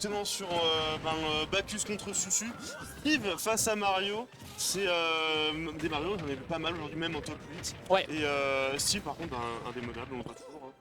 Maintenant sur Bacchus contre Susu, Steve face à Mario, c'est des Mario, j'en ai vu pas mal aujourd'hui même en top 8. Ouais. Et Steve par contre indémodable, on le voit toujours.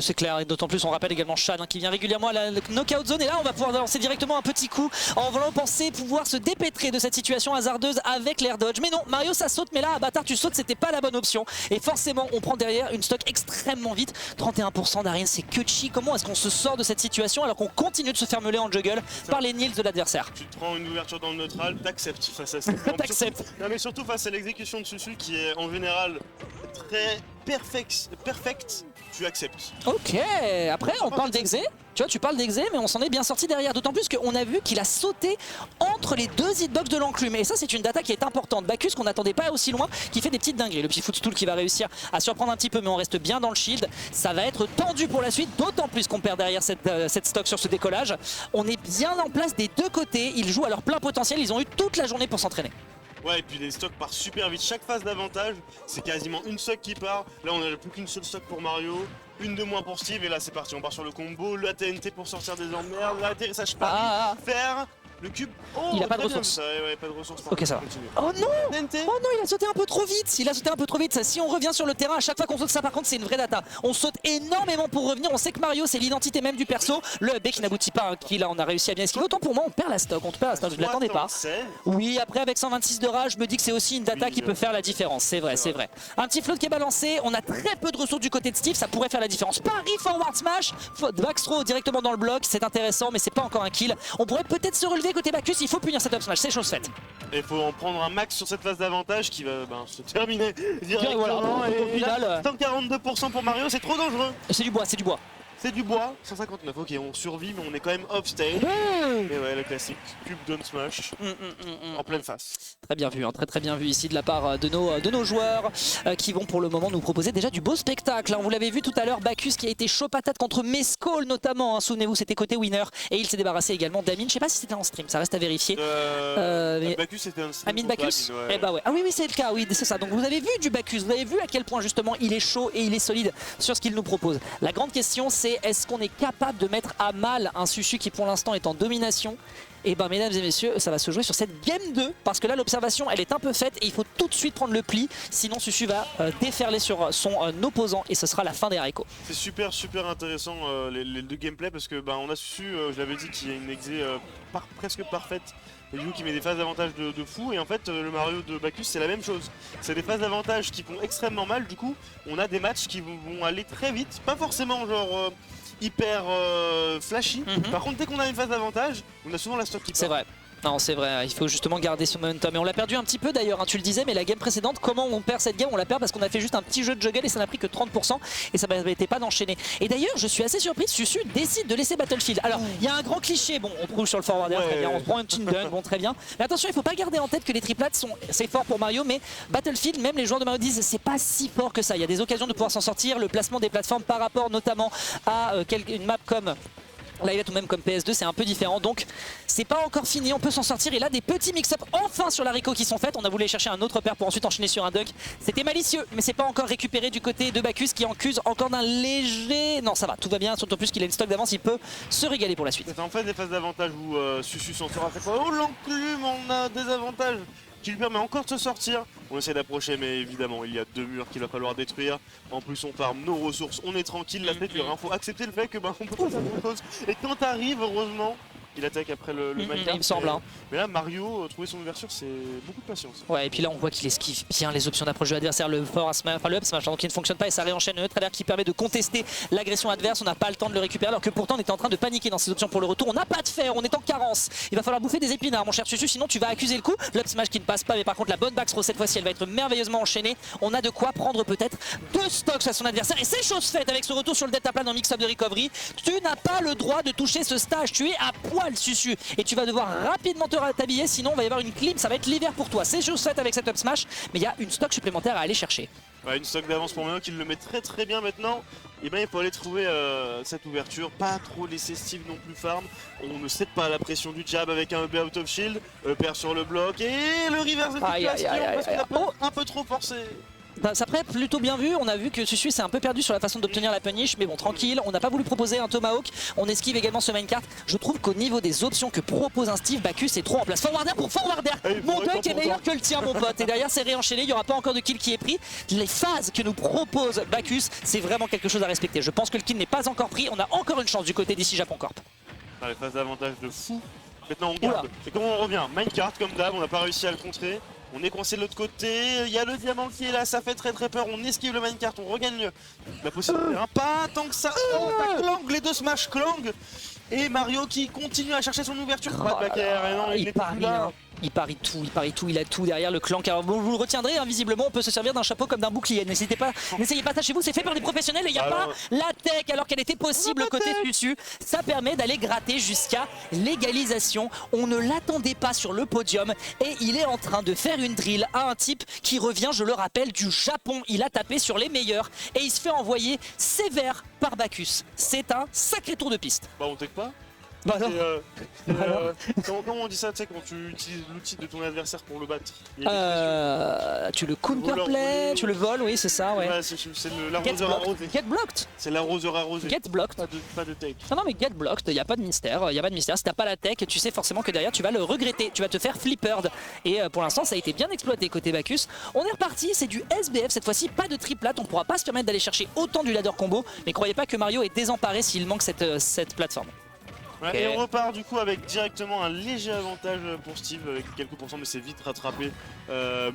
C'est clair, et d'autant plus on rappelle également Shad qui vient régulièrement à la knockout zone, et là on va pouvoir lancer directement un petit coup en voulant penser pouvoir se dépêtrer de cette situation hasardeuse avec l'air dodge. Mais non, Mario ça saute, mais là à bâtard tu sautes, c'était pas la bonne option, et forcément on prend derrière une stock extrêmement vite. 31% d'Ariane, c'est que chi. Comment est-ce qu'on se sort de cette situation alors qu'on continue de se faire meuler en juggle par les Nils de l'adversaire? Tu te prends une ouverture dans le neutral, t'acceptes face à ça. T'acceptes. Non mais surtout face à l'exécution de Susu qui est en général très perfect, tu acceptes. Ok, après on parle d'exé, tu vois, tu parles d'exé, mais on s'en est bien sorti derrière, d'autant plus qu'on a vu qu'il a sauté entre les deux hitbox de l'enclume, et ça c'est une data qui est importante. Bacchus qu'on n'attendait pas aussi loin, qui fait des petites dingueries, le petit footstool qui va réussir à surprendre un petit peu, mais on reste bien dans le shield, ça va être tendu pour la suite, d'autant plus qu'on perd derrière cette stock sur ce décollage. On est bien en place des deux côtés, ils jouent à leur plein potentiel, ils ont eu toute la journée pour s'entraîner. Ouais, et puis les stocks partent super vite. Chaque phase d'avantage, c'est quasiment une stock qui part. Là, on n'a plus qu'une seule stock pour Mario, une de moins pour Steve, et là, c'est parti. On part sur le combo, la TNT pour sortir des emmerdes, l'atterrissage Paris, faire le cube. Oh, il a pas de ressources. Ouais, pas de ressources. Ok, ça va. Oh non, TNT. oh non, il a sauté un peu trop vite. Il a sauté un peu trop vite. Ça, si on revient sur le terrain, à chaque fois qu'on saute ça, par contre, c'est une vraie data. On saute énormément pour revenir. On sait que Mario, c'est l'identité même du perso. Le B qui n'aboutit pas à un kill, là, on a réussi à bien esquiver. Autant pour moi, on perd la stock. On perd la stock. Je ne l'attendais pas. Oui, après, avec 126 de rage, je me dis que c'est aussi une data qui peut faire la différence. C'est vrai, c'est vrai. Un petit float qui est balancé. On a très peu de ressources du côté de Steve. Ça pourrait faire la différence. Paris forward smash. Backthrow directement dans le bloc. C'est intéressant, mais c'est pas encore un kill. On pourrait peut-être se relever côté Bacchus. Il faut punir cette up smash, c'est chose faite. Et il faut en prendre un max sur cette phase d'avantage qui va se terminer directement. Voilà, et au final, 142% pour Mario, c'est trop dangereux. C'est du bois, c'est du bois. C'est du bois, 159, ok, on survit, mais on est quand même off stage. Et ouais, le classique, cube down smash, en pleine face. Très bien vu, hein, très bien vu ici de la part de nos joueurs qui vont pour le moment nous proposer déjà du beau spectacle. Hein. Vous l'avez vu tout à l'heure, Bacchus qui a été chaud patate contre Mescal notamment, hein. Souvenez-vous, c'était côté winner. Et il s'est débarrassé également d'Amine, je sais pas si c'était en stream, ça reste à vérifier. Mais... Bacchus c'était un stream. Amine Bacchus ouais. Eh bah ouais. Ah oui, c'est le cas, oui, c'est ça. Donc vous avez vu du Bacchus, vous avez vu à quel point justement il est chaud et il est solide sur ce qu'il nous propose. La grande question c'est est-ce qu'on est capable de mettre à mal un Susu qui pour l'instant est en domination? Et ben mesdames et messieurs, ça va se jouer sur cette game 2 parce que là l'observation elle est un peu faite et il faut tout de suite prendre le pli, sinon Susu va déferler sur son opposant et ce sera la fin des haricots. C'est super intéressant les deux gameplays parce que on a Susu, je l'avais dit, qu'il y a une exé presque parfaite. Et du coup qui met des phases d'avantage de fou, et en fait le Mario de Bacchus c'est la même chose. C'est des phases d'avantage qui font extrêmement mal, du coup on a des matchs qui vont aller très vite, pas forcément genre hyper flashy. Par contre dès qu'on a une phase d'avantage, on a souvent la stock qui part. C'est vrai. Non, c'est vrai, il faut justement garder ce momentum. Et on l'a perdu un petit peu d'ailleurs, hein, tu le disais, mais la game précédente, comment on perd cette game? On la perd parce qu'on a fait juste un petit jeu de juggle et ça n'a pris que 30% et ça ne permettait pas d'enchaîner. Et d'ailleurs, je suis assez surpris, Susu décide de laisser Battlefield. Alors, il y a un grand cliché, bon, on prouve sur le forward air, très bien, on se prend un petit dunk, bon, très bien. Mais attention, il ne faut pas garder en tête que les triplats c'est fort pour Mario, mais Battlefield, même les joueurs de Mario disent c'est pas si fort que ça. Il y a des occasions de pouvoir s'en sortir, le placement des plateformes par rapport notamment à une map comme Live ou même comme PS2, c'est un peu différent, donc c'est pas encore fini, on peut s'en sortir. Et là des petits mix-up enfin sur l'haricot qui sont faits. On a voulu chercher un autre paire pour ensuite enchaîner sur un dunk. C'était malicieux, mais c'est pas encore récupéré du côté de Bacchus qui accuse encore d'un léger... Non, ça va, tout va bien, surtout plus qu'il a une stock d'avance, il peut se régaler pour la suite. C'est en fait des phases d'avantage où Susu s'en sort à chaque fois. Oh l'enclume, on a des avantages qui lui permet encore de se sortir. On essaie d'approcher, mais évidemment il y a deux murs qu'il va falloir détruire. En plus on farm nos ressources, on est tranquille, la tête, il faut accepter le fait que on peut pas faire grand chose. Et quand t'arrives, heureusement, il attaque après le match. Il me semble. Hein. Mais là Mario, trouver son ouverture, c'est beaucoup de patience. Ouais, et puis là on voit qu'il esquive bien les options d'approche de l'adversaire, le up smash qui ne fonctionne pas et ça réenchaîne le neutre qui permet de contester l'agression adverse. On n'a pas le temps de le récupérer alors que pourtant on était en train de paniquer dans ces options pour le retour. On n'a pas de fer, on est en carence. Il va falloir bouffer des épinards mon cher Susu, sinon tu vas accuser le coup. L'up smash qui ne passe pas, mais par contre la bonne back throw cette fois-ci elle va être merveilleusement enchaînée. On a de quoi prendre peut-être 2 stocks à son adversaire et c'est chose faite avec ce retour sur le delta plane en mix-up de recovery. Tu n'as pas le droit de toucher ce stage, tu es à poil Susu. Et tu vas devoir rapidement te t'habiller, sinon il va y avoir une clim, ça va être l'hiver pour toi. C'est chose faite avec cette up smash, mais il y a une stock supplémentaire à aller chercher. Ouais, une stock d'avance pour Mario qui le met très bien maintenant. Et il faut aller trouver cette ouverture, pas trop laisser Steve non plus farm. On ne cède pas à la pression du jab avec un EB out of shield, perd sur le bloc et le reverse de situation parce qu'il a un peu trop forcé. Bah, ça après plutôt bien vu, on a vu que Susu s'est un peu perdu sur la façon d'obtenir la punish, mais bon tranquille, on n'a pas voulu proposer un Tomahawk, on esquive également ce minecart. Je trouve qu'au niveau des options que propose un Steve, Bacchus est trop en place. Forwarder pour Forwarder, mon dunk est meilleur que le tien mon pote, et derrière c'est réenchaîné, il n'y aura pas encore de kill qui est pris. Les phases que nous propose Bacchus, c'est vraiment quelque chose à respecter. Je pense que le kill n'est pas encore pris, on a encore une chance du côté d'ici Japon Corp. Les phases d'avantage de fou. Maintenant on garde. Et comment on revient? Minecart comme d'hab, on n'a pas réussi à le contrer. On est coincé de l'autre côté, il y a le diamant qui est là, ça fait très peur, on esquive le minecart, on regagne la possibilité. Pas tant que ça, ça clang, les deux smash clang. Et Mario qui continue à chercher son ouverture. Pas de back air, et non, il est plus là. Il parie tout, il a tout derrière le clan. Car bon, vous le retiendrez, hein, visiblement, on peut se servir d'un chapeau comme d'un bouclier. N'essayez pas ça chez vous, c'est fait par des professionnels et il n'y a pas la tech alors qu'elle était possible côté dessus. Ça permet d'aller gratter jusqu'à l'égalisation. On ne l'attendait pas sur le podium et il est en train de faire une drill à un type qui revient, je le rappelle, du Japon. Il a tapé sur les meilleurs et il se fait envoyer sévère par Bacchus. C'est un sacré tour de piste. Bah on tech pas. Bah non. Comment on dit ça, tu sais, quand tu utilises l'outil de ton adversaire pour le battre? Tu le counterplay, tu le voles, oui c'est ça, ouais. Ouais, c'est l'arroseur arrosé. Get blocked. C'est l'arroseur arrosé. Get blocked. Pas de tech. Non mais get blocked, il n'y a pas de mystère, Si t'as pas la tech, tu sais forcément que derrière tu vas le regretter, tu vas te faire flippered. Et pour l'instant ça a été bien exploité côté Bacchus. On est reparti, c'est du SBF cette fois-ci, pas de triplate, on pourra pas se permettre d'aller chercher autant du ladder combo. Mais croyez pas que Mario est désemparé s'il manque cette plateforme. Ouais, Okay. Et on repart du coup avec directement un léger avantage pour Steve avec quelques pourcents, mais c'est vite rattrapé.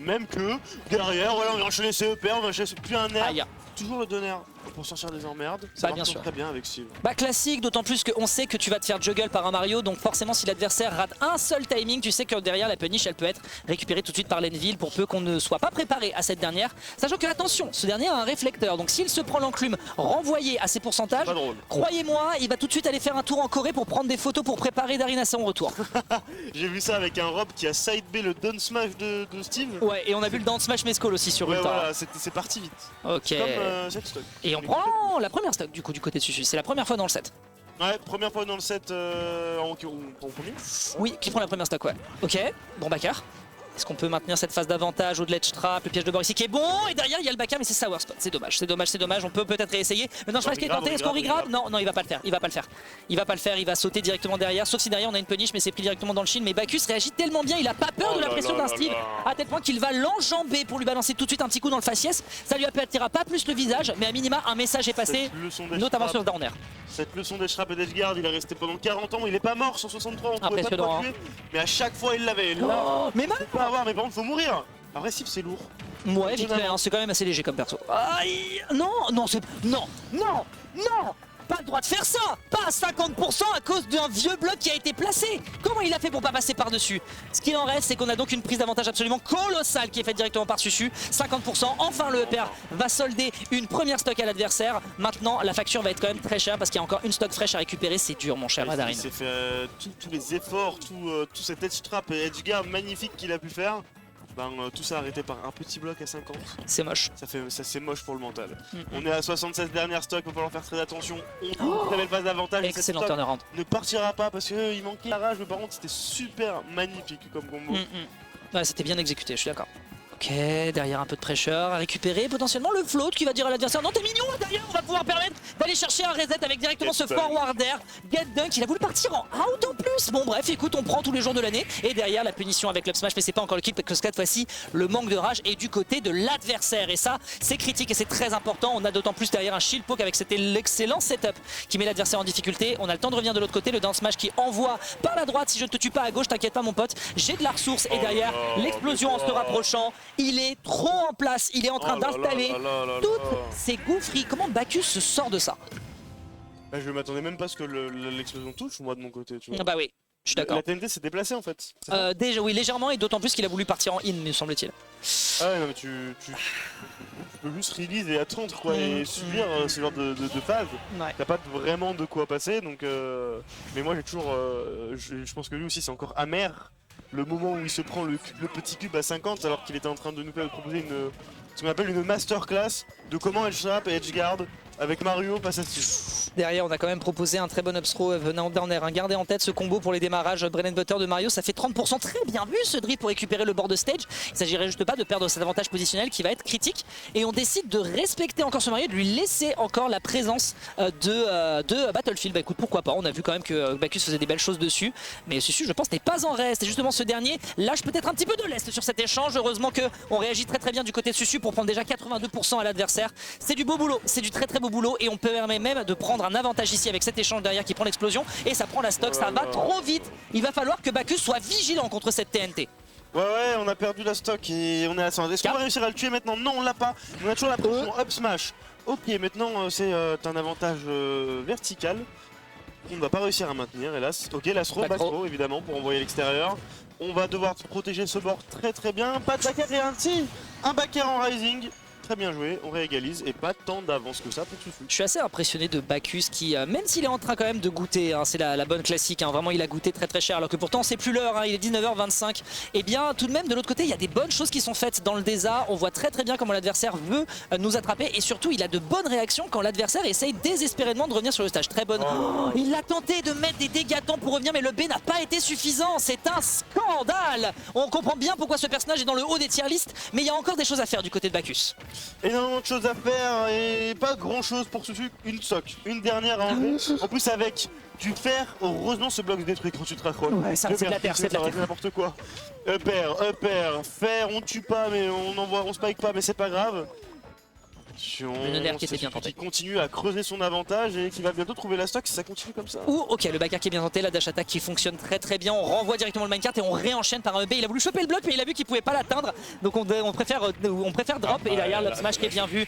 Même que derrière, voilà, on va enchaîner ses EPR, on va enchaîner plus un air. Toujours le donner pour sortir des emmerdes. Ça marche très bien avec Steve. Bah classique, d'autant plus qu'on sait que tu vas te faire juggle par un Mario, donc forcément si l'adversaire rate un seul timing, tu sais que derrière la punish elle peut être récupérée tout de suite par l'Envil pour peu qu'on ne soit pas préparé à cette dernière. Sachant que attention, ce dernier a un réflecteur, donc s'il se prend l'enclume renvoyé à ses pourcentages, croyez-moi, il va tout de suite aller faire un tour en Corée pour prendre des photos pour préparer Darin à son retour. J'ai vu ça avec un Rob qui a side B le down smash de Steve. Ouais, et on a vu le down smash Mescol aussi sur Ultra. Voilà, c'est parti vite. Ok. Comme cette stock. Et on prend la première stock du coup du côté de Susu, c'est la première fois dans le set. Ouais, première fois dans le set en premier. Oui, qui prend la première stock, ouais. Ok, bon backer. Est-ce qu'on peut maintenir cette phase d'avantage au ledge trap, le piège de bord ici qui est bon, et derrière il y a le backer mais c'est sour spot, c'est dommage, on peut peut-être réessayer. Maintenant je pense qu'il est tenté, est-ce qu'on regrab? Non, il va pas le faire, il va sauter directement derrière, sauf si derrière on a une punish mais c'est pris directement dans le shield, mais Bacchus réagit tellement bien, il a pas peur de la pression d'un Steve, à tel point qu'il va l'enjamber pour lui balancer tout de suite un petit coup dans le faciès, ça lui appellera pas plus le visage, mais à minima un message est passé, notamment sur le down air. Cette leçon d'Edge-Trap et d'Edgeguard, il est resté pendant 40 ans, il est pas mort sur 63, on pouvait pas le tuer, mais à chaque fois il l'avait. Mais mal pas avoir, mais par contre faut mourir. Après Steve c'est lourd. Ouais, vite fait, hein, c'est quand même assez léger comme perso. Aïe, non, pas le droit de faire ça. Pas à 50% à cause d'un vieux bloc qui a été placé. Comment il a fait pour pas passer par-dessus? Ce qu'il en reste, c'est qu'on a donc une prise d'avantage absolument colossale qui est faite directement par Susu. 50%, enfin le EPR va solder une première stock à l'adversaire. Maintenant, la facture va être quand même très chère parce qu'il y a encore une stock fraîche à récupérer. C'est dur, mon cher Darin. Il s'est fait tous les efforts, tout cet edge trap et edge guard magnifique qu'il a pu faire. Tout ça arrêté par un petit bloc à 50. C'est moche. Ça c'est moche pour le mental. On est à 76 dernières stocks, il va falloir faire très attention. On a une très belle phase d'avantage. Excellent turnaround. Ne partira pas parce qu'il manquait la rage, mais par contre c'était super magnifique comme combo. Ouais, c'était bien exécuté, je suis d'accord. Ok, derrière un peu de pressure à récupérer, potentiellement le float qui va dire à l'adversaire non t'es mignon, derrière on va pouvoir permettre d'aller chercher un reset avec directement ce forwarder. Get dunk, il a voulu partir en out en plus. Bon bref, écoute, on prend tous les jours de l'année et derrière la punition avec l'up smash, mais c'est pas encore le kill parce que cette fois-ci le manque de rage est du côté de l'adversaire et ça c'est critique et c'est très important. On a d'autant plus derrière un shield poke avec l'excellent setup qui met l'adversaire en difficulté. On a le temps de revenir de l'autre côté, le down smash qui envoie par la droite. Si je ne te tue pas à gauche, t'inquiète pas mon pote, j'ai de la ressource et derrière l'explosion en se rapprochant. Il est trop en place, il est en train d'installer toutes ces gouffries. Comment Bacchus se sort de ça? Je m'attendais même pas à ce que l'explosion touche, moi de mon côté. Tu vois. Bah oui, je suis d'accord. La TNT s'est déplacée en fait. Déjà, oui, légèrement et d'autant plus qu'il a voulu partir en in, me semble-t-il. Ah ouais, non mais tu peux juste release et attendre quoi et subir ce genre de phase. Ouais. T'as pas vraiment de quoi passer donc. Mais moi j'ai toujours. Je pense que lui aussi c'est encore amer. Le moment où il se prend le petit cube à 50 alors qu'il était en train de nous proposer ce qu'on appelle une masterclass de comment edge trap et edge guard avec Mario passe à dessus. Derrière, on a quand même proposé un très bon upthrow venant down air. Gardez en tête ce combo pour les démarrages bread and butter de Mario. Ça fait 30%, très bien vu ce drip pour récupérer le bord de stage. Il s'agirait juste pas de perdre cet avantage positionnel qui va être critique. Et on décide de respecter encore ce Mario, de lui laisser encore la présence de Battlefield. Bah écoute, pourquoi pas. On a vu quand même que Bacchus faisait des belles choses dessus. Mais Susu, je pense, n'est pas en reste. Et justement, ce dernier lâche peut-être un petit peu de lest sur cet échange. Heureusement qu'on réagit très bien du côté de Susu pour prendre déjà 82% à l'adversaire. C'est du beau boulot, c'est du très beau boulot. Et on permet même de prendre un avantage ici avec cet échange derrière qui prend l'explosion. Et ça prend la stock, ça va trop vite. Il va falloir que Bacchus soit vigilant contre cette TNT. Ouais, on a perdu la stock et on est à 100. Est-ce qu'on va réussir à le tuer maintenant? Non, on l'a pas. On a toujours la pression up smash. Ok, maintenant c'est un avantage vertical. On ne va pas réussir à maintenir, hélas. Ok, l'astro, backthrow évidemment pour envoyer à l'extérieur. On va devoir protéger ce bord très bien. Pas de backer et un backer en rising. Très bien joué, on réégalise et pas tant d'avance que ça pour Susu. Je suis assez impressionné de Bacchus qui, même s'il est en train quand même de goûter, hein, c'est la bonne classique, hein, vraiment il a goûté très cher alors que pourtant c'est plus l'heure, hein, il est 19h25. Et bien tout de même de l'autre côté il y a des bonnes choses qui sont faites dans le DESA, on voit très bien comment l'adversaire veut nous attraper et surtout il a de bonnes réactions quand l'adversaire essaye désespérément de revenir sur le stage. Très bonne. Oh, il a tenté de mettre des dégâts de temps pour revenir mais le B n'a pas été suffisant, c'est un scandale. On comprend bien pourquoi ce personnage est dans le haut des tier list mais il y a encore des choses à faire du côté de Bacchus. Énormément de choses à faire et pas grand chose pour Susu, une stock, une dernière à enlever. En plus avec du fer, heureusement ce bloc se détruit quand tu te raccroches. Ouais, c'est de la terre, c'est de la terre. N'importe quoi. Upper, fer, on tue pas mais on spike pas mais c'est pas grave. Qui continue à creuser son avantage et qui va bientôt trouver la stock si ça continue comme ça. Ok, le backer qui est bien tenté, la dash attack qui fonctionne très bien, on renvoie directement le minecart et on réenchaîne par un B. Il a voulu choper le bloc mais il a vu qu'il pouvait pas l'atteindre, donc on préfère drop et derrière le smash qui est bien vu.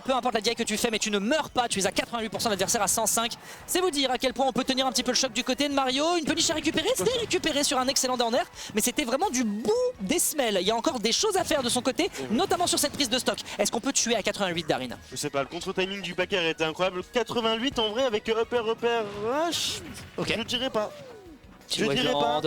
Peu importe la DI que tu fais mais tu ne meurs pas, tu es à 88%, l'adversaire à 105. C'est vous dire à quel point on peut tenir un petit peu le choc du côté de Mario. Une punish à récupérer, c'est récupéré sur un excellent down air, mais c'était vraiment du bout des semelles. Il y a encore des choses à faire de son côté, notamment sur cette prise de stock. Est-ce qu'on peut tuer à 88 Darin? Je sais pas, le contre-timing du backer était incroyable. 88 en vrai avec upper, rush. Ok. Je dirais pas. Je dirais pas.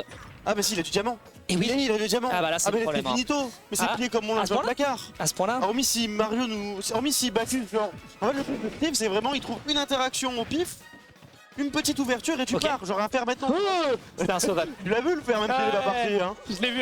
Ah bah si, il a du diamant. Et oui, il a du diamant. Ah bah là c'est le problème. C'est finito. Mais c'est plié comme on l'a sur le placard. À ce point-là. Hormis si Mario hormis si Bacchus, genre. En fait, le plus positif, c'est vraiment il trouve une interaction au pif. Une petite ouverture et tu pars, genre un fer maintenant. C'était un sauvable. Tu l'as vu le faire même s'il est pas parti, hein. Je l'ai vu,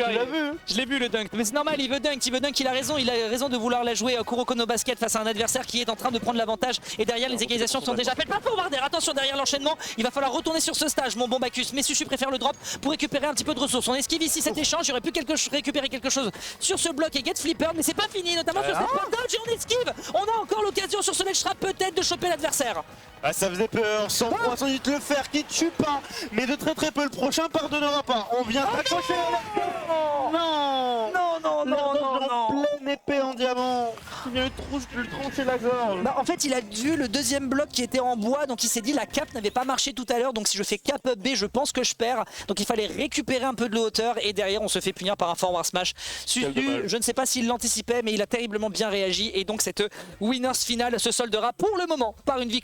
je l'ai vu le dunk. Mais c'est normal, il veut dunk, il a raison de vouloir la jouer Kuroko no Basket face à un adversaire qui est en train de prendre l'avantage. Et derrière les égalisations sont déjà faites. Pas bombarder, attention derrière l'enchaînement. Il va falloir retourner sur ce stage, mon bon Bacchus. Mais Susu préfère le drop pour récupérer un petit peu de ressources. On esquive ici cet échange, il aurait pu récupérer quelque chose sur ce bloc et get flipper, mais c'est pas fini, notamment sur cette point dodge et on esquive. On a encore l'occasion sur ce ledge trap peut-être de choper l'adversaire. Ah ça faisait peur, 100% le fer qui tue pas, mais de très peu, le prochain pardonnera pas. On vient s'accrocher non, pleine épée en diamant. Il vient lui trancher la gorge. Bah, en fait il a vu le deuxième bloc qui était en bois, donc il s'est dit la cap n'avait pas marché tout à l'heure, donc si je fais cap up B je pense que je perds. Donc il fallait récupérer un peu de hauteur et derrière on se fait punir par un forward smash. Susu, je ne sais pas s'il l'anticipait mais il a terriblement bien réagi et donc cette winners finale se soldera pour le moment par une victoire.